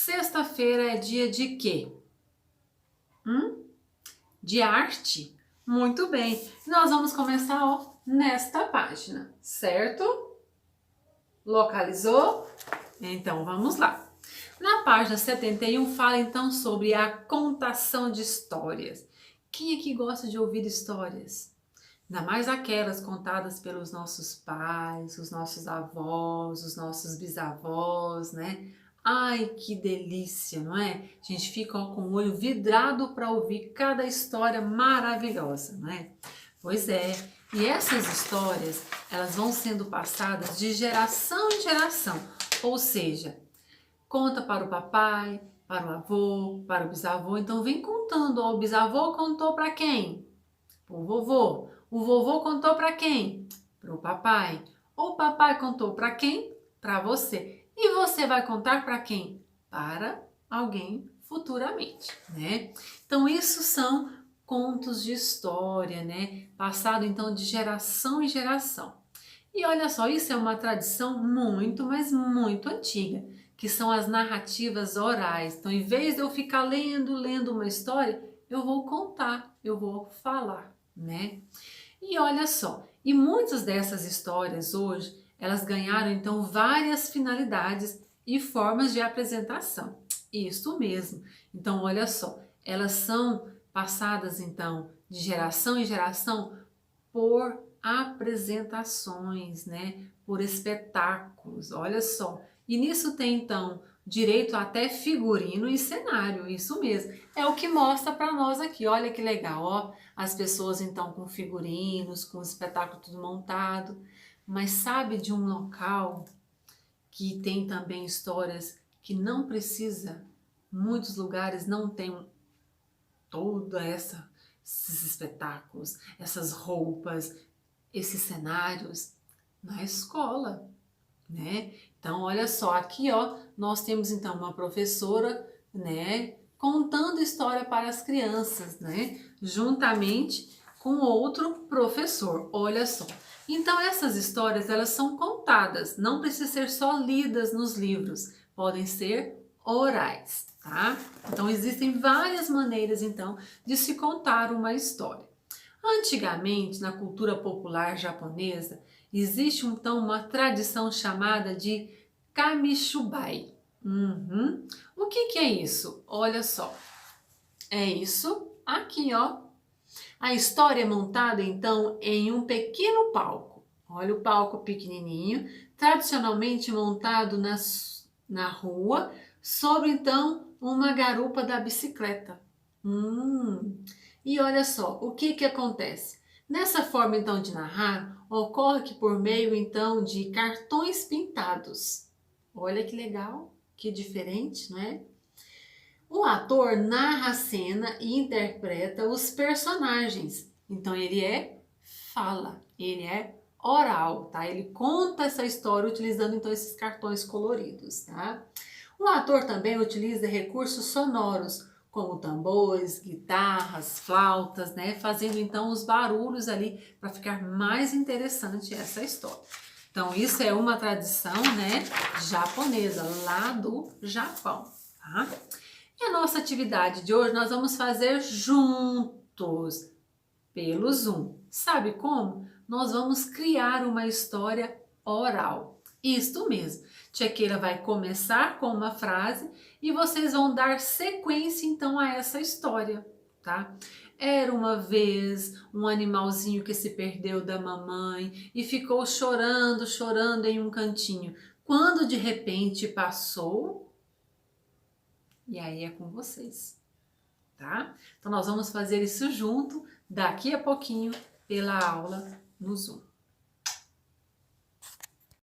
Sexta-feira é dia de quê? De arte? Muito bem. Nós vamos começar, ó, nesta página, certo? Localizou? Então, vamos lá. Na página 71 fala então sobre a contação de histórias. Quem é que gosta de ouvir histórias? Ainda mais aquelas contadas pelos nossos pais, os nossos avós, os nossos bisavós, né? Ai, que delícia, não é? A gente fica ó, com o olho vidrado para ouvir cada história maravilhosa, não é? Pois é, e essas histórias, elas vão sendo passadas de geração em geração, ou seja, conta para o papai, para o avô, para o bisavô, então vem contando, ó, o bisavô contou para quem? O vovô. O vovô contou para quem? Para o papai. O papai contou para quem? Para você. E você vai contar para quem? Para alguém futuramente, né? Então isso são contos de história, né? Passado então de geração em geração. E olha só, isso é uma tradição muito, mas muito antiga, que são as narrativas orais. Então, em vez de eu ficar lendo uma história, eu vou contar, eu vou falar, né? E olha só, e muitas dessas histórias hoje, elas ganharam então várias finalidades e formas de apresentação. Isso mesmo. Então, olha só, elas são passadas então de geração em geração por apresentações, né? Por espetáculos, olha só. E nisso tem então direito até figurino e cenário, isso mesmo. É o que mostra para nós aqui, olha que legal, ó. As pessoas então com figurinos, com o espetáculo tudo montado. Mas sabe de um local que tem também histórias que não precisa, muitos lugares não tem toda esses espetáculos, essas roupas, esses cenários na escola, né? Então, olha só, aqui ó, nós temos então uma professora, né, contando história para as crianças, né, juntamente com outro professor, olha só. Então, essas histórias, elas são contadas, não precisa ser só lidas nos livros, podem ser orais, tá? Então, existem várias maneiras, então, de se contar uma história. Antigamente, na cultura popular japonesa, existe então uma tradição chamada de kamishubai. O que é isso? Olha só, é isso aqui, ó. A história é montada então em um pequeno palco. Olha o palco pequenininho, tradicionalmente montado na rua, sobre então uma garupa da bicicleta. E olha só, o que acontece? Nessa forma então de narrar, ocorre que por meio então de cartões pintados. Olha que legal, que diferente, não é? O ator narra a cena e interpreta os personagens. Então ele fala, ele é oral, tá? Ele conta essa história utilizando então esses cartões coloridos, tá? O ator também utiliza recursos sonoros, como tambores, guitarras, flautas, né? Fazendo então os barulhos ali para ficar mais interessante essa história. Então isso é uma tradição, né, japonesa, lá do Japão, tá? E a nossa atividade de hoje nós vamos fazer juntos, pelo Zoom. Sabe como? Nós vamos criar uma história oral. Isto mesmo. Tia Keila vai começar com uma frase e vocês vão dar sequência então a essa história, tá? Era uma vez um animalzinho que se perdeu da mamãe e ficou chorando, chorando em um cantinho. Quando de repente passou, e aí é com vocês, tá? Então nós vamos fazer isso junto daqui a pouquinho pela aula no Zoom.